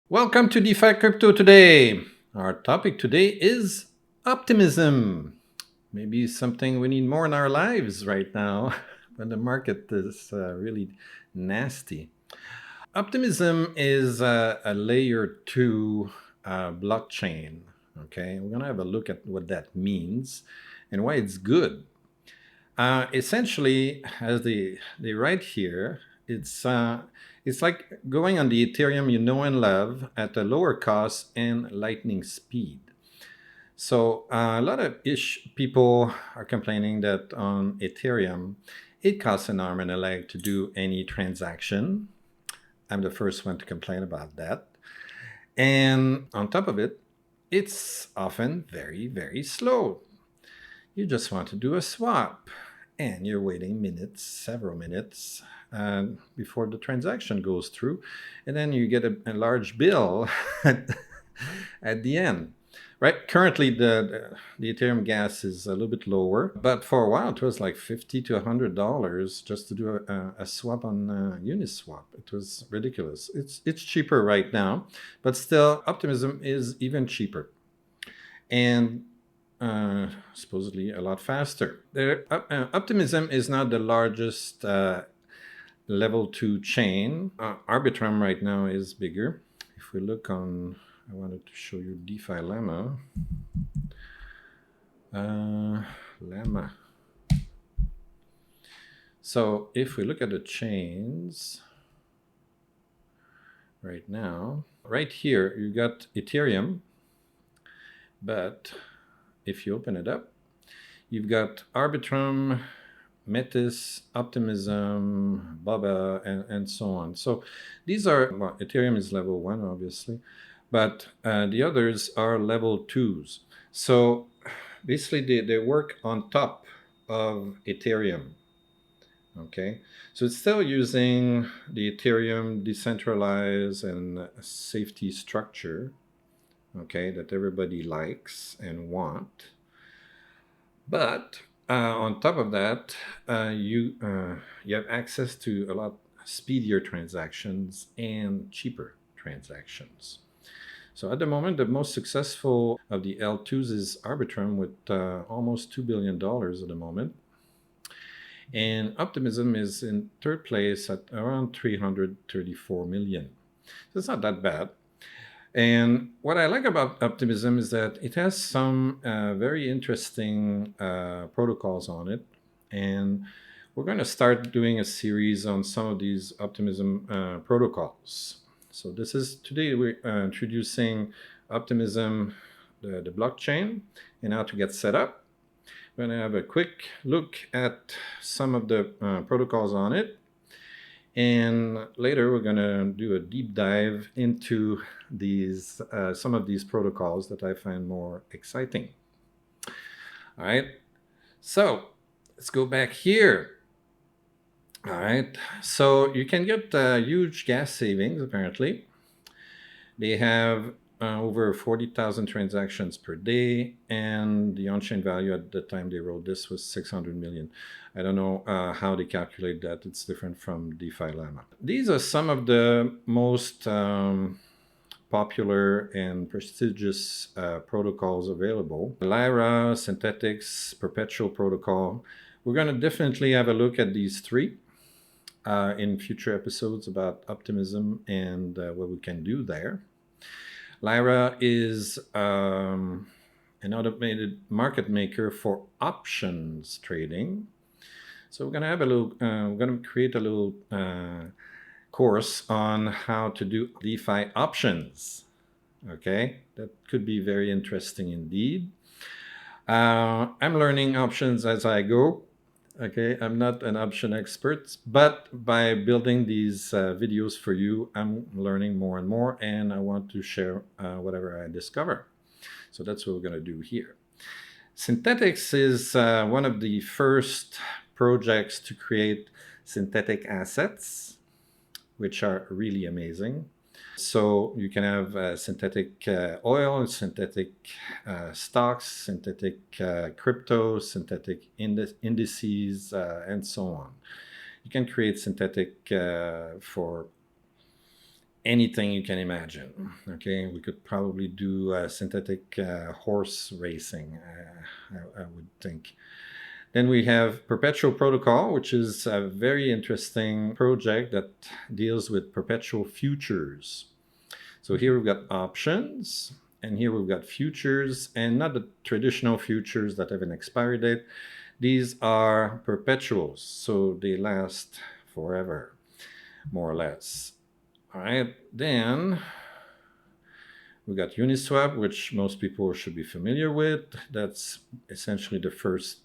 Welcome to DeFi Crypto today. Our topic today is optimism. Maybe something we need more in our lives right now when the market is really nasty. Optimism is a layer 2 blockchain. Okay, we're going to have a look at what that means and why it's good. Essentially, as they write here, it's like going on the Ethereum you know and love at a lower cost and lightning speed. So a lot of people are complaining that on Ethereum, it costs an arm and a leg to do any transaction. I'm the first one to complain about that. And on top of it, it's often very, very slow. You just want to do a swap and you're waiting minutes, several minutes before the transaction goes through. And then you get a large bill at the end. Right. Currently, the Ethereum gas is a little bit lower, but for a while it was like $50 to $100 just to do a swap on Uniswap. It was ridiculous. It's cheaper right now, but still, Optimism is even cheaper, and supposedly a lot faster. Optimism is now the largest level 2 chain. Arbitrum right now is bigger. If we look on, I wanted to show you DeFi Llama. Llama. So if we look at the chains right now, right here, you got Ethereum, but if you open it up, you've got Arbitrum, Metis, Optimism, Baba, and so on. So these are, well, Ethereum is level 1, obviously, but the others are level 2s. So basically, they work on top of Ethereum. Okay, so it's still using the Ethereum decentralized and safety structure, okay, that everybody likes and want. But on top of that, you have access to a lot speedier transactions and cheaper transactions. So at the moment, the most successful of the L2s is Arbitrum with almost $2 billion at the moment. And Optimism is in third place at around 334 million. So it's not that bad. And what I like about Optimism is that it has some very interesting protocols on it. And we're going to start doing a series on some of these Optimism protocols. So this is today we're introducing Optimism, the blockchain, and how to get set up. We're going to have a quick look at some of the protocols on it. And later, we're going to do a deep dive into these some of these protocols that I find more exciting. All right. So let's go back here. All right. So you can get huge gas savings, apparently. They have over 40,000 transactions per day, and the on-chain value at the time they wrote this was 600 million. I don't know how they calculate that. It's different from DeFi Llama. These are some of the most popular and prestigious protocols available. Lyra, Synthetics, Perpetual Protocol. We're going to definitely have a look at these three in future episodes about Optimism and what we can do there. Lyra is an automated market maker for options trading. So we're going to have a little, we're going to create a little course on how to do DeFi options. Okay, that could be very interesting indeed. I'm learning options as I go. Okay, I'm not an option expert, but by building these videos for you, I'm learning more and more, and I want to share whatever I discover. So that's what we're going to do here. Synthetics is one of the first projects to create synthetic assets, which are really amazing. So you can have synthetic oil, synthetic stocks, synthetic crypto, synthetic indices, and so on. You can create synthetic for anything you can imagine. Okay, we could probably do synthetic horse racing, I would think. Then we have Perpetual Protocol, which is a very interesting project that deals with perpetual futures. So here we've got options, and here we've got futures, and not the traditional futures that have an expiry date. These are perpetuals, so they last forever, more or less. All right, then we got Uniswap, which most people should be familiar with. That's essentially the first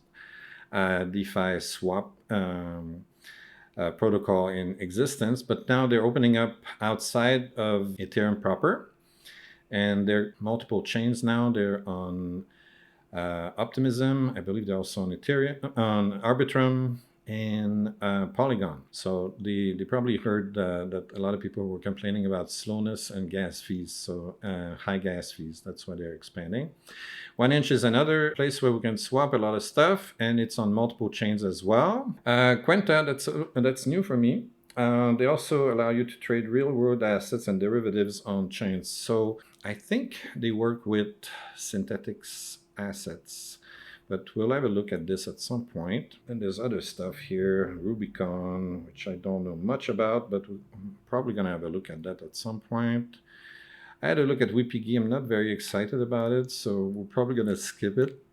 DeFi swap protocol in existence, but now they're opening up outside of Ethereum proper, and there are multiple chains now. They're on Optimism, I believe they're also on Ethereum, on Arbitrum, and Polygon. So they probably heard that a lot of people were complaining about slowness and gas fees, so high gas fees. That's why they're expanding. 1inch is another place where we can swap a lot of stuff, and it's on multiple chains as well. Quenta, that's new for me. They also allow you to trade real-world assets and derivatives on chains. So I think they work with synthetics assets, but we'll have a look at this at some point. And there's other stuff here, Rubicon, which I don't know much about, but we're probably going to have a look at that at some point. I had a look at WPG. I'm not very excited about it, so we're probably going to skip it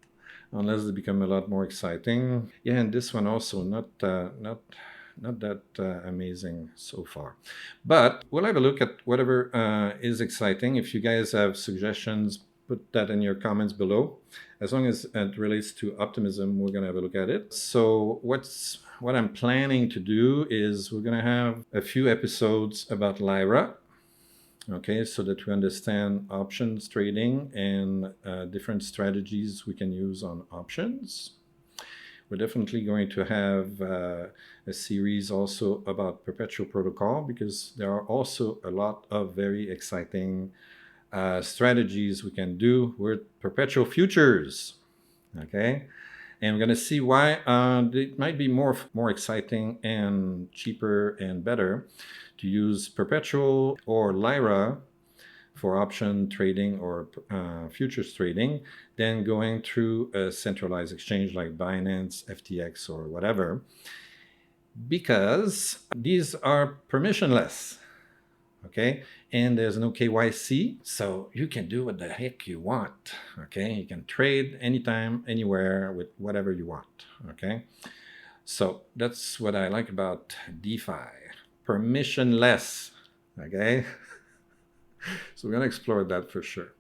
unless they become a lot more exciting. Yeah, and this one also not that amazing so far. But we'll have a look at whatever is exciting. If you guys have suggestions, put that in your comments below. As long as it relates to Optimism, we're going to have a look at it. So what I'm planning to do is we're going to have a few episodes about Lyra. Okay, so that we understand options trading and different strategies we can use on options. We're definitely going to have a series also about Perpetual Protocol, because there are also a lot of very exciting strategies we can do with perpetual futures. Okay, and we're going to see why it might be more exciting and cheaper and better to use perpetual or Lyra for option trading or futures trading than going through a centralized exchange like Binance, FTX, or whatever, because these are permissionless. Okay, and there's no KYC, so you can do what the heck you want. Okay, you can trade anytime, anywhere, with whatever you want. Okay, so that's what I like about DeFi, permissionless. Okay, so we're going to explore that for sure.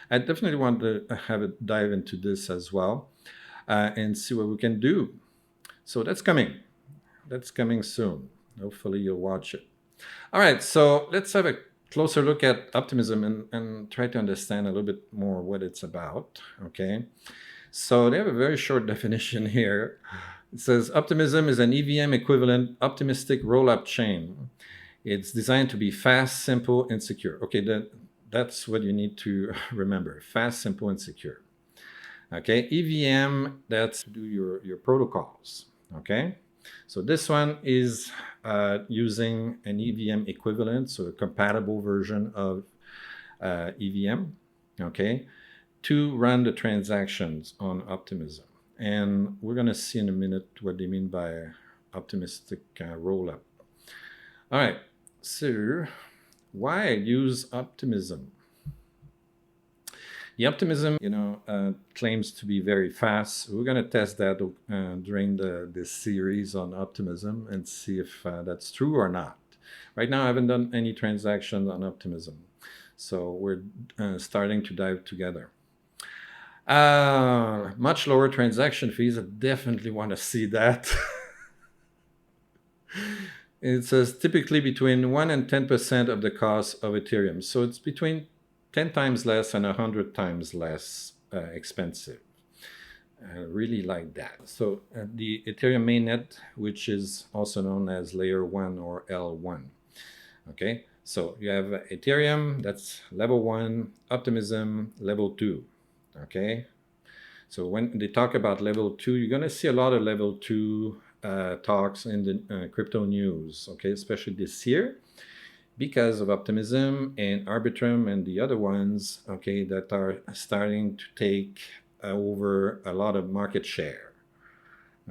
I definitely want to have a dive into this as well and see what we can do. So that's coming soon. Hopefully you'll watch it. All right, so let's have a closer look at Optimism and try to understand a little bit more what it's about. Okay, so they have a very short definition here. It says Optimism is an EVM equivalent optimistic roll-up chain. It's designed to be fast, simple, and secure. Okay, that's what you need to remember: fast, simple, and secure. Okay, EVM, that's to do your protocols. Okay, so this one is using an EVM equivalent, so a compatible version of EVM, okay, to run the transactions on Optimism. And we're going to see in a minute what they mean by optimistic rollup. All right, so why use Optimism? The Optimism, claims to be very fast. We're going to test that during this series on Optimism and see if that's true or not. Right now, I haven't done any transactions on Optimism, so we're starting to dive together. Much lower transaction fees. I definitely want to see that. It says typically between 1 and 10% of the cost of Ethereum. So it's between 10 times less and 100 times less expensive. I really like that. So the Ethereum mainnet, which is also known as layer 1 or L1. Okay, so you have Ethereum, that's level 1, Optimism, level 2. Okay, so when they talk about level 2, you're going to see a lot of level 2 talks in the crypto news, okay, especially this year. because of Optimism and Arbitrum and the other ones, okay, that are starting to take over a lot of market share,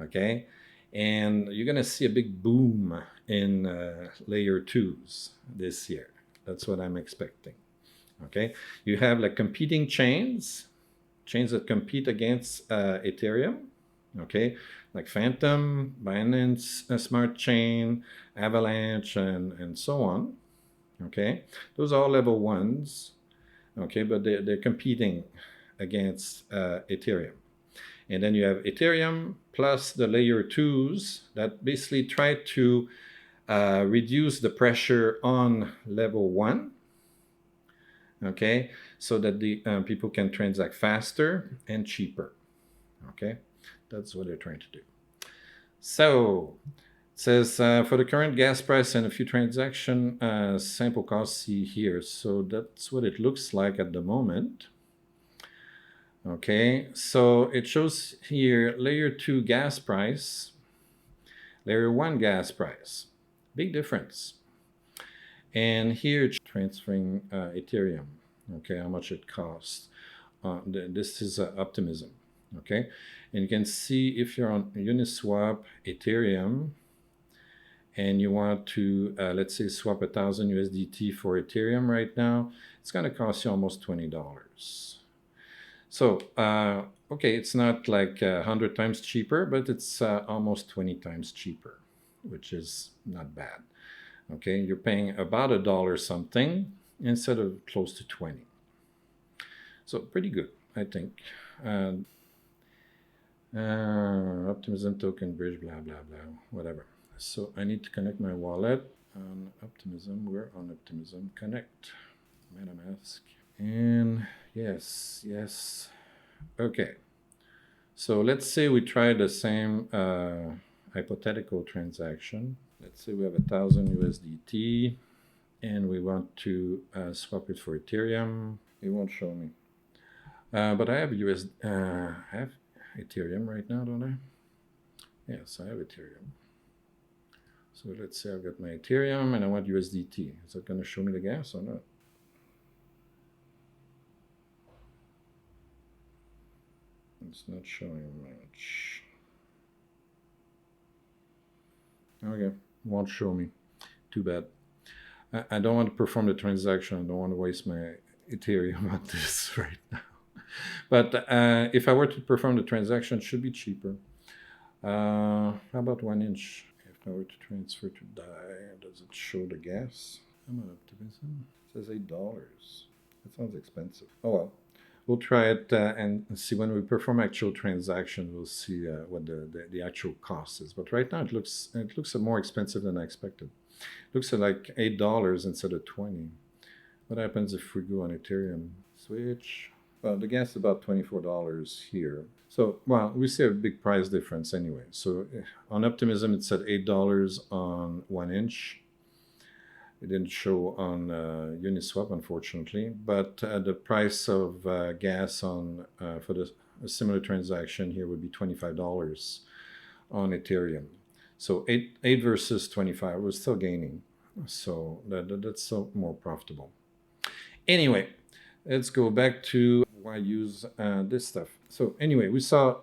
okay? And you're going to see a big boom in layer twos this year. That's what I'm expecting, okay? You have like competing chains that compete against Ethereum, okay, like Phantom, Binance, Smart Chain, Avalanche, and so on, okay. Those are all level ones, okay, but they're competing against Ethereum. And then you have Ethereum plus the layer twos that basically try to reduce the pressure on level one, okay, so that the people can transact faster and cheaper, okay. That's what they're trying to do. So it says for the current gas price and a few transaction sample costs, see here. So that's what it looks like at the moment. Okay, so it shows here layer 2 gas price, layer 1 gas price. Big difference. And here transferring Ethereum, okay, how much it costs. This is Optimism, okay. And you can see if you're on Uniswap Ethereum and you want to, let's say, swap 1,000 USDT for Ethereum right now, it's going to cost you almost $20. So, okay, it's not like 100 times cheaper, but it's almost 20 times cheaper, which is not bad. Okay, you're paying about $1 something instead of close to 20. So pretty good, I think. Optimism token bridge, blah, blah, blah, whatever. So I need to connect my wallet on Optimism. We're on Optimism Connect, Metamask. And yes. Okay. So let's say we try the same hypothetical transaction. Let's say we have 1,000 USDT and we want to swap it for Ethereum. It won't show me. But I have I have Ethereum right now, don't I? Yes, I have Ethereum. So let's say I've got my Ethereum and I want USDT. Is that going to show me the gas or not? It's not showing much. Okay, won't show me. Too bad. I don't want to perform the transaction. I don't want to waste my Ethereum on this right now. But if I were to perform the transaction, it should be cheaper. How about 1 inch? If I were to transfer to DAI, does it show the gas? I'm on Optimism. It says $8. That sounds expensive. Oh well. We'll try it and see when we perform actual transaction. We'll see what the actual cost is. But right now it looks more expensive than I expected. It looks like $8 instead of 20. What happens if we go on Ethereum? Switch. Well, the gas is about $24 here. So, well, we see a big price difference anyway. So on Optimism, it said $8 on 1 inch. It didn't show on Uniswap, unfortunately, but the price of gas on for a similar transaction here would be $25 on Ethereum. So 8 versus 25, we're still gaining. So that's still more profitable. Anyway, let's go back to why use this stuff. So anyway,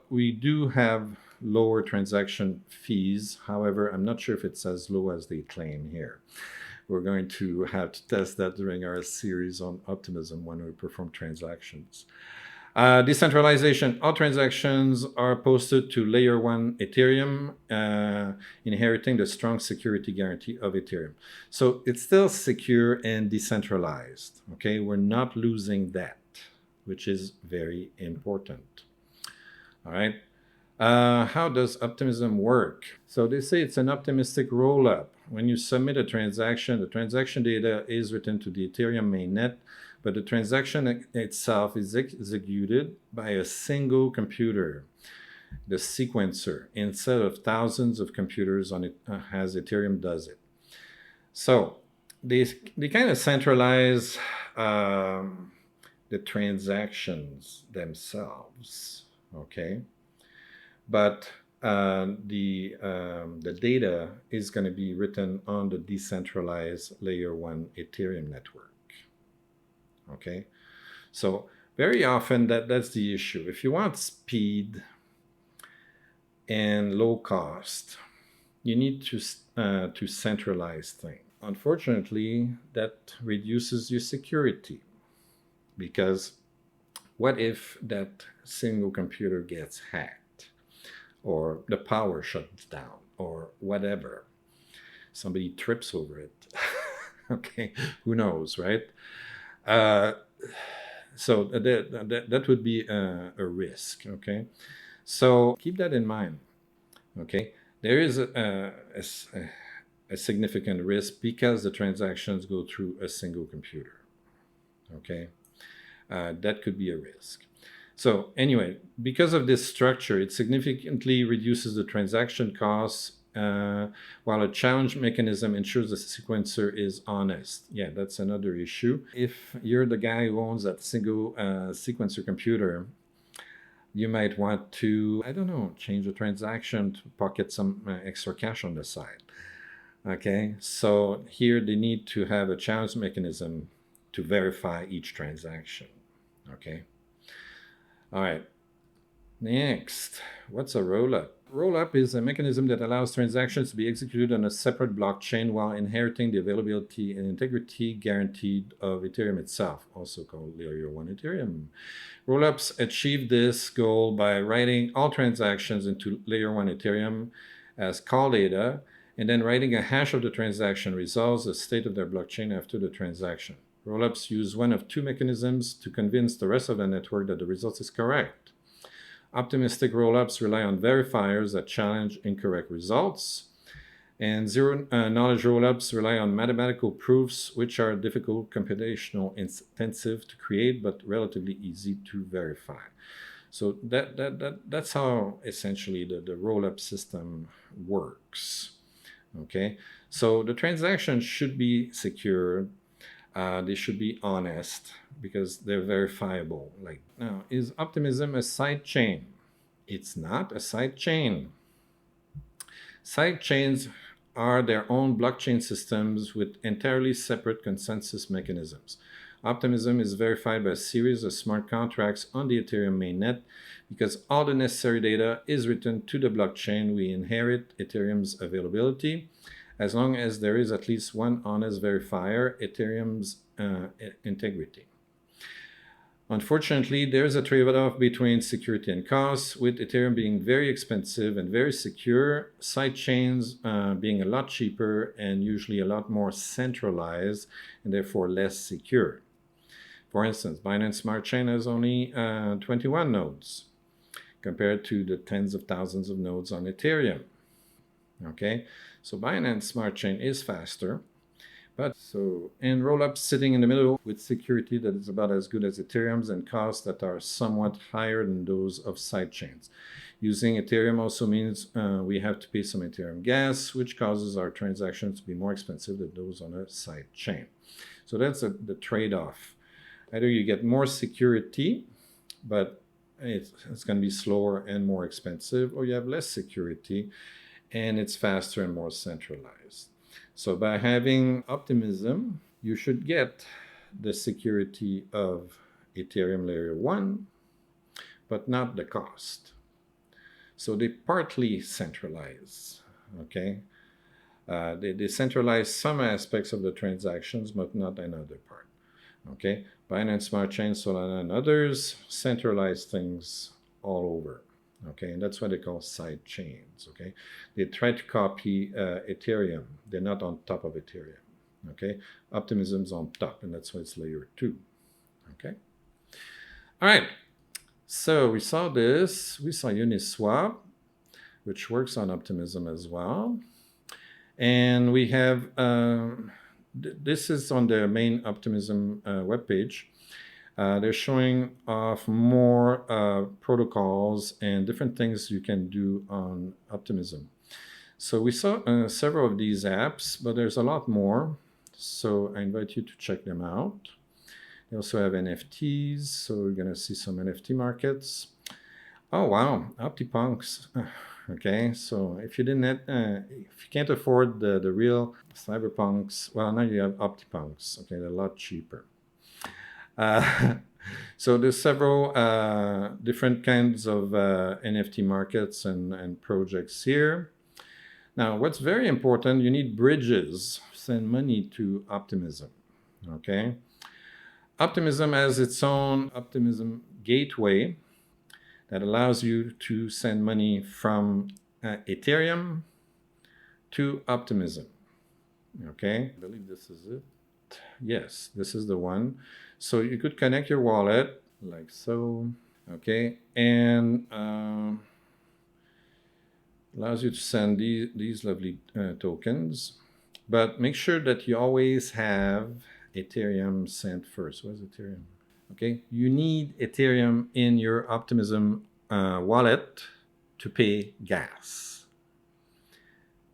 we do have lower transaction fees. However, I'm not sure if it's as low as they claim here. We're going to have to test that during our series on Optimism when we perform transactions. Decentralization. All transactions are posted to layer 1 Ethereum, inheriting the strong security guarantee of Ethereum. So it's still secure and decentralized. Okay, we're not losing that, which is very important. All right. How does Optimism work? So they say it's an optimistic rollup. When you submit a transaction, the transaction data is written to the Ethereum mainnet, but the transaction itself is executed by a single computer, the sequencer, instead of thousands of computers on it as Ethereum does it. So they kind of centralize the transactions themselves, okay? But the data is going to be written on the decentralized layer 1 Ethereum network. Okay, so very often that's the issue. If you want speed and low cost, you need to centralize things. Unfortunately, that reduces your security, because what if that single computer gets hacked, or the power shuts down, or whatever? Somebody trips over it. Okay, who knows, right? Uh, so that would be a risk. Okay, so keep that in mind. Okay, there is a significant risk because the transactions go through a single computer. Okay, that could be a risk. So anyway, because of this structure, it significantly reduces the transaction costs, while a challenge mechanism ensures the sequencer is honest. Yeah, that's another issue. If you're the guy who owns that single sequencer computer, you might want to, I don't know, change the transaction to pocket some extra cash on the side. Okay, so here they need to have a challenge mechanism to verify each transaction. Okay. All right. Next, what's a rollup? Rollup is a mechanism that allows transactions to be executed on a separate blockchain while inheriting the availability and integrity guaranteed of Ethereum itself, also called Layer 1 Ethereum. Rollups achieve this goal by writing all transactions into Layer 1 Ethereum as call data, and then writing a hash of the transaction resolves the state of their blockchain after the transaction. Rollups use one of two mechanisms to convince the rest of the network that the result is correct. Optimistic rollups rely on verifiers that challenge incorrect results, and zero-knowledge rollups rely on mathematical proofs, which are difficult, computational, intensive to create, but relatively easy to verify. So that's how essentially the rollup system works. Okay, so the transactions should be secure. They should be honest because they're verifiable. Like, now, is Optimism a side chain? It's not a side chain. Side chains are their own blockchain systems with entirely separate consensus mechanisms. Optimism is verified by a series of smart contracts on the Ethereum mainnet. Because all the necessary data is written to the blockchain, we inherit Ethereum's availability. As long as there is at least one honest verifier, Ethereum's integrity. Unfortunately, there's a trade-off between security and cost, with Ethereum being very expensive and very secure, sidechains being a lot cheaper and usually a lot more centralized and therefore less secure. For instance, Binance Smart Chain has only 21 nodes compared to the tens of thousands of nodes on Ethereum. Okay, so Binance Smart Chain is faster, and rollups sitting in the middle with security that is about as good as Ethereum's and costs that are somewhat higher than those of sidechains. Using Ethereum also means we have to pay some Ethereum gas, which causes our transactions to be more expensive than those on a sidechain. So that's the trade-off. Either you get more security, but it's going to be slower and more expensive, or you have less security and it's faster and more centralized. So by having Optimism, you should get the security of Ethereum Layer 1, but not the cost. So they partly centralize, okay? They centralize some aspects of the transactions, but not another part, okay? Binance Smart Chain, Solana, and others centralize things all over. Okay, and that's what they call side chains. Okay, they try to copy Ethereum. They're not on top of Ethereum. Okay, Optimism's on top, and that's why it's layer 2. Okay, all right. So we saw this. We saw Uniswap, which works on Optimism as well, and we have this is on the main Optimism webpage. They're showing off more protocols and different things you can do on Optimism. So we saw several of these apps, but there's a lot more. So I invite you to check them out. They also have NFTs, so we're going to see some NFT markets. Oh, wow, OptiPunks Okay, so if you can't afford the real cyberpunks, well, now you have optipunks. Okay, they're a lot cheaper. So there's several different kinds of NFT markets and projects here. Now, what's very important, you need bridges. Send money to Optimism. Okay, Optimism has its own Optimism gateway that allows you to send money from Ethereum to Optimism. Okay, I believe this is it. Yes, this is the one. So you could connect your wallet like so. Okay, and allows you to send these lovely tokens. But make sure that you always have Ethereum sent first. What's Ethereum? Okay, you need Ethereum in your Optimism wallet to pay gas.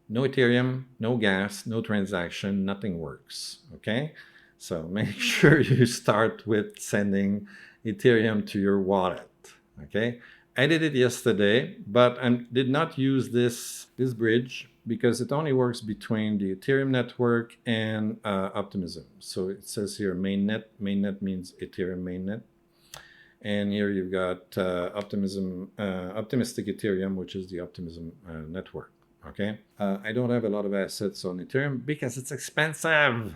No Ethereum, no gas, no transaction, nothing works. Okay, so make sure you start with sending Ethereum to your wallet. Okay, I did it yesterday, but I did not use this bridge because it only works between the Ethereum network and Optimism. So it says here mainnet. Mainnet means Ethereum mainnet. And here you've got optimistic Ethereum, which is the Optimism network. Okay. I don't have a lot of assets on Ethereum because it's expensive.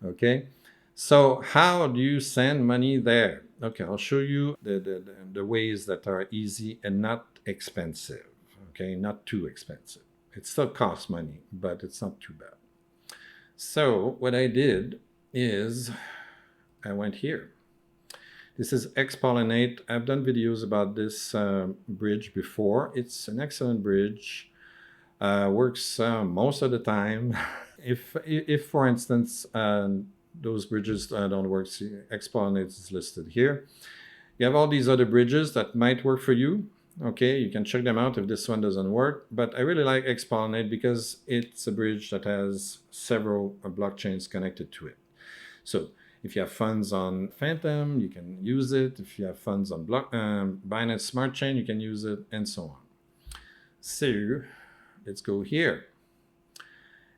Okay. So how do you send money there? Okay, I'll show you the ways that are easy and not expensive. Okay, not too expensive. It still costs money, but it's not too bad. So what I did is I went here. This is Xpollinate. I've done videos about this bridge before. It's an excellent bridge. Works most of the time. if for instance, those bridges don't work, Xpollinate is listed here. You have all these other bridges that might work for you. Okay, you can check them out if this one doesn't work. But I really like Xpollinate because it's a bridge that has several blockchains connected to it. So if you have funds on Phantom, you can use it. If you have funds on Binance Smart Chain, you can use it, and so on. So let's go here.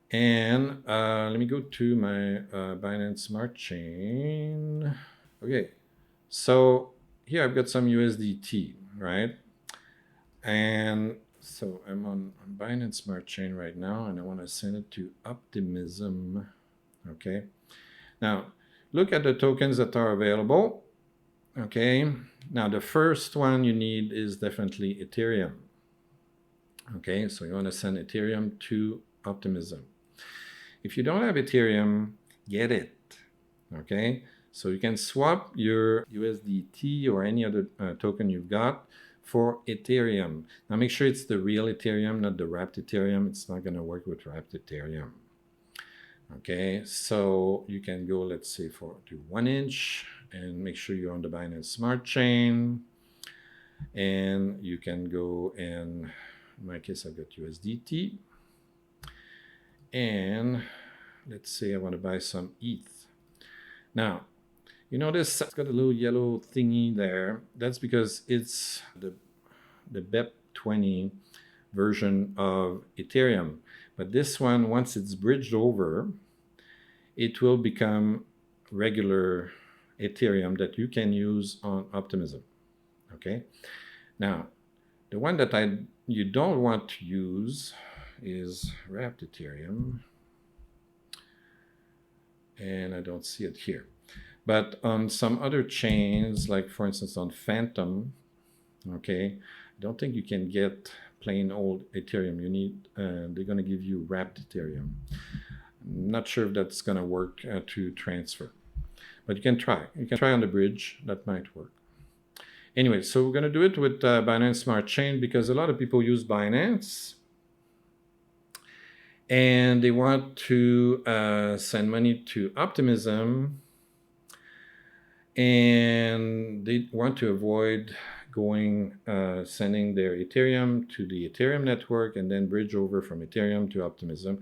And let me go to my Binance Smart Chain. Okay, so here I've got some USDT, right? And so I'm on Binance Smart Chain right now, and I want to send it to Optimism. Okay, now look at the tokens that are available. Okay, now the first one you need is definitely Ethereum. Okay, so you want to send Ethereum to Optimism. If you don't have Ethereum, get it. Okay, so you can swap your USDT or any other token you've got for Ethereum. Now make sure it's the real Ethereum, not the wrapped Ethereum. It's not going to work with wrapped Ethereum. Okay, so you can go, let's say, to 1 inch and make sure you're on the Binance Smart Chain. And you can go and, in my case, I've got USDT. And let's say I want to buy some ETH. Now, you notice it's got a little yellow thingy there. That's because it's the BEP20 version of Ethereum. But this one, once it's bridged over, it will become regular Ethereum that you can use on Optimism. Okay. Now, the one that you don't want to use is wrapped Ethereum. And I don't see it here. But on some other chains, like for instance on Phantom, okay, I don't think you can get plain old Ethereum. You need, they're going to give you wrapped Ethereum. I'm not sure if that's going to work to transfer, but you can try. You can try on the bridge. That might work. Anyway, so we're going to do it with Binance Smart Chain because a lot of people use Binance and they want to send money to Optimism and they want to avoid sending their Ethereum to the Ethereum network and then bridge over from Ethereum to Optimism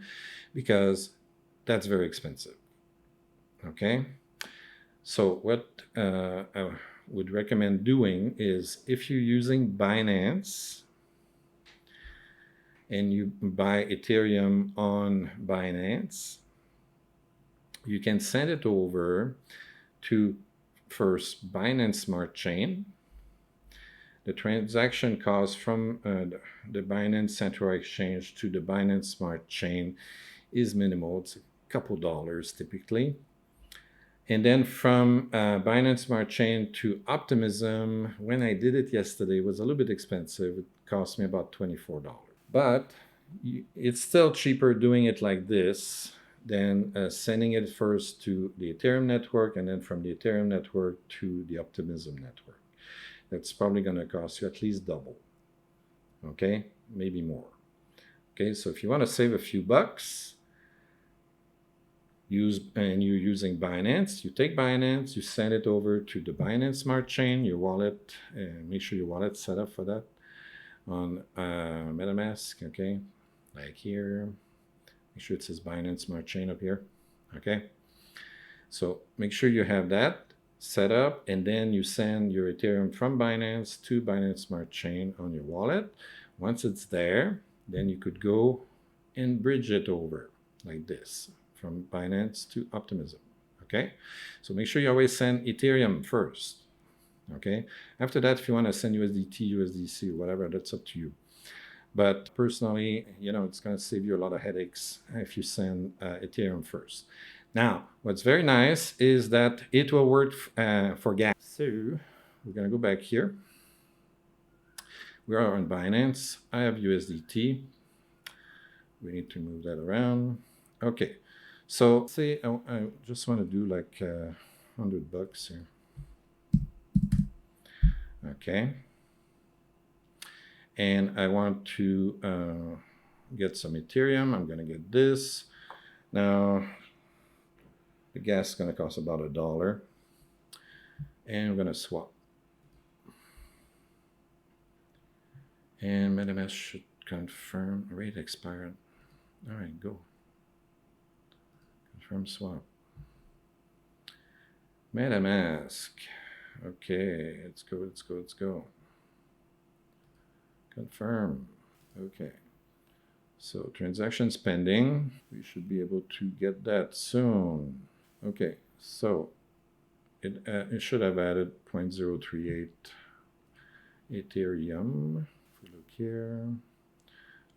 because that's very expensive. Okay, so what I would recommend doing is if you're using Binance, and you buy Ethereum on Binance, you can send it over to first Binance Smart Chain. The transaction cost from the Binance Central Exchange to the Binance Smart Chain is minimal. It's a couple dollars typically. And then from Binance Smart Chain to Optimism, when I did it yesterday, it was a little bit expensive. It cost me about $24. But it's still cheaper doing it like this than sending it first to the Ethereum network and then from the Ethereum network to the Optimism network. That's probably going to cost you at least double. Okay, maybe more. Okay, so if you want to save a few bucks, and you're using Binance, you take Binance, you send it over to the Binance Smart Chain, your wallet, and make sure your wallet's set up for that on Metamask, okay, like here. Make sure it says Binance Smart Chain up here, okay? So make sure you have that set up, and then you send your Ethereum from Binance to Binance Smart Chain on your wallet. Once it's there, then you could go and bridge it over like this from Binance to Optimism, okay? So make sure you always send Ethereum first, okay? After that, if you want to send USDT, USDC, whatever, that's up to you. But personally, it's going to save you a lot of headaches if you send Ethereum first. Now, what's very nice is that it will work for gas. So we're going to go back here. We are on Binance. I have USDT. We need to move that around. Okay. So say I just want to do like $100 here. Okay. And I want to get some Ethereum. I'm going to get this. Now, the gas is going to cost about $1. And I'm going to swap. And Metamask should confirm. Rate expired. All right, go. Confirm swap. Metamask. Okay, let's go, let's go, let's go. Confirm. Okay. So transactions pending. We should be able to get that soon. Okay, so it should have added 0.038 Ethereum. If we look here,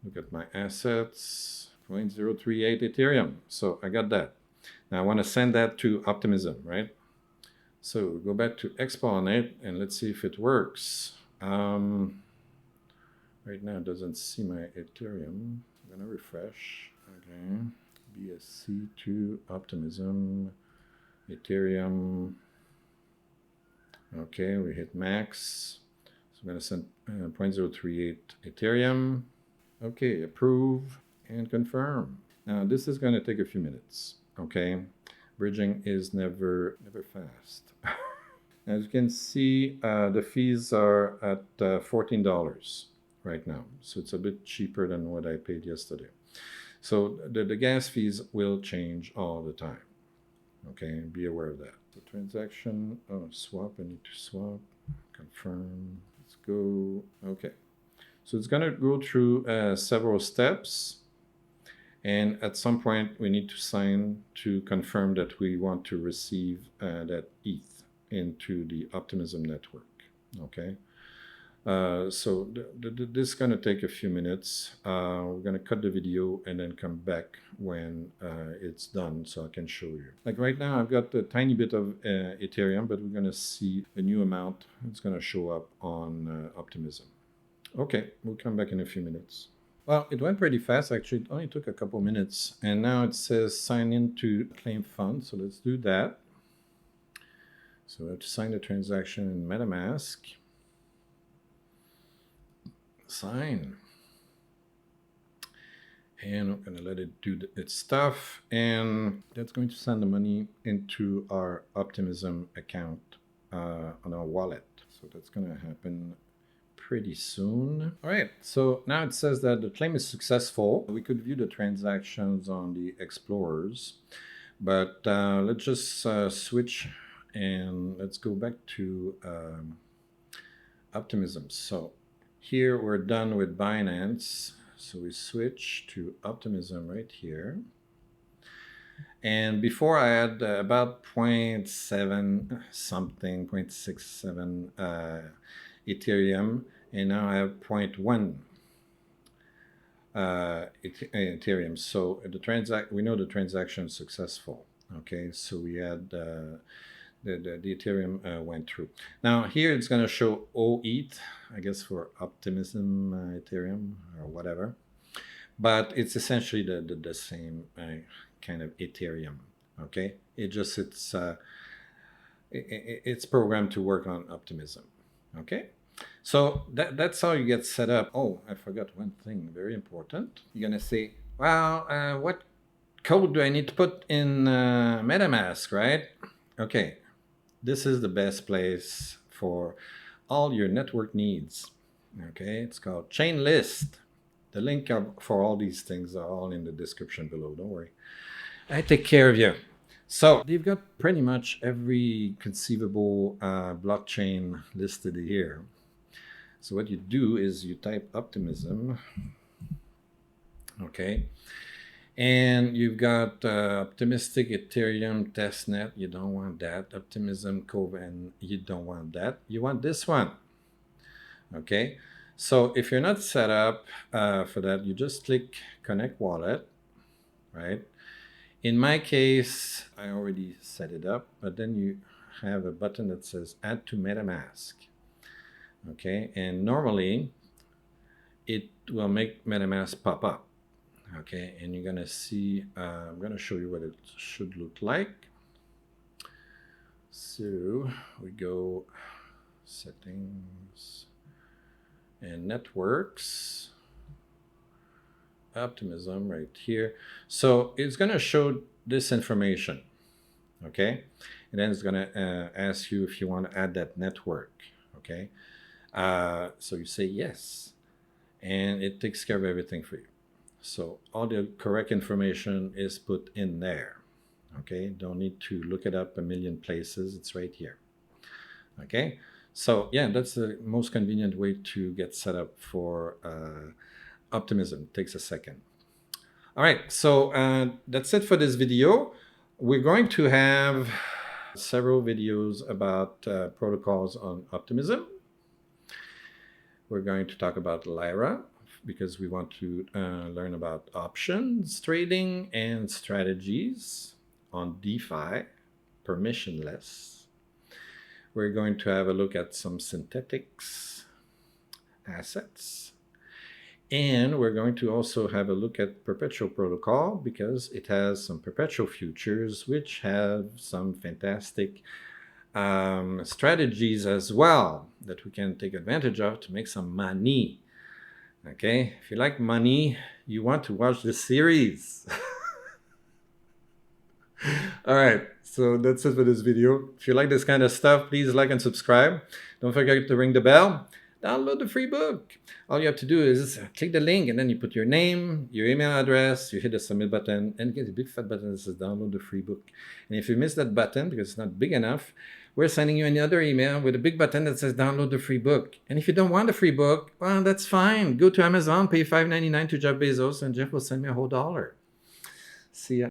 look at my assets, 0.038 Ethereum. So I got that. Now I want to send that to Optimism, right? So go back to Exponent and let's see if it works. Right now it doesn't see my Ethereum. I'm gonna refresh. Okay, BSC to Optimism, Ethereum. Okay, we hit max. So I'm gonna send 0.038 Ethereum. Okay, approve and confirm. Now this is gonna take a few minutes. Okay, bridging is never fast. As you can see, the fees are at $14. Right now. So it's a bit cheaper than what I paid yesterday. So the gas fees will change all the time. Okay, be aware of that. The transaction, swap, I need to swap, confirm, let's go. Okay, so it's gonna go through several steps. And at some point we need to sign to confirm that we want to receive that ETH into the Optimism network, okay? So this is going to take a few minutes. We're going to cut the video and then come back when it's done so I can show you. Like right now, I've got a tiny bit of Ethereum, but we're going to see a new amount. It's going to show up on Optimism. Okay, we'll come back in a few minutes. Well, it went pretty fast, actually. It only took a couple minutes. And now it says sign in to claim funds. So let's do that. So we have to sign the transaction in Metamask. Sign. And I'm going to let it do its stuff. And that's going to send the money into our Optimism account on our wallet. So that's going to happen pretty soon. All right, so now it says that the claim is successful. We could view the transactions on the Explorers, but let's just switch and let's go back to Optimism. So here we're done with Binance. So we switch to Optimism right here. And before I had about 0.7 something, 0.67 Ethereum, and now I have 0.1 Ethereum. So we know the transaction is successful. Okay, so we had the Ethereum went through. Now here it's going to show OETH, I guess for Optimism Ethereum or whatever, but it's essentially the same kind of Ethereum. Okay, it's programmed to work on Optimism. Okay, so that's how you get set up. Oh, I forgot one thing very important. You're gonna say, well, what code do I need to put in Metamask, right? Okay, this is the best place for all your network needs. Okay, it's called Chain List. The link for all these things are all in the description below. Don't worry, I take care of you. So they've got pretty much every conceivable blockchain listed here. So what you do is you type Optimism, okay, and you've got Optimistic Ethereum Testnet. You don't want that. Optimism Coven. You don't want that. You want this one, okay. So if you're not set up for that, you just click Connect Wallet, right? In my case, I already set it up, but then you have a button that says Add to Metamask. Okay, and normally it will make Metamask pop up. Okay, and you're gonna see, I'm gonna show you what it should look like. So we go Settings and Networks. Optimism right here. So it's going to show this information, okay, and then it's going to ask you if you want to add that network, okay. So you say yes, and it takes care of everything for you. So all the correct information is put in there, okay. Don't need to look it up a million places. It's right here, okay. So yeah, that's the most convenient way to get set up for Optimism. It takes a second. All right, so that's it for this video. We're going to have several videos about protocols on Optimism. We're going to talk about Lyra because we want to learn about options trading and strategies on DeFi, permissionless. We're going to have a look at some synthetics assets. And we're going to also have a look at Perpetual Protocol because it has some perpetual futures which have some fantastic strategies as well that we can take advantage of to make some money. Okay, if you like money, you want to watch this series. All right, so that's it for this video. If you like this kind of stuff, please like and subscribe. Don't forget to ring the bell. Download the free book. All you have to do is click the link and then you put your name, your email address, you hit the submit button and get a big fat button that says download the free book. And if you miss that button because it's not big enough, we're sending you another email with a big button that says download the free book. And if you don't want the free book, well, that's fine. Go to Amazon, pay $5.99 to Jeff Bezos, and Jeff will send me a whole $1. See ya.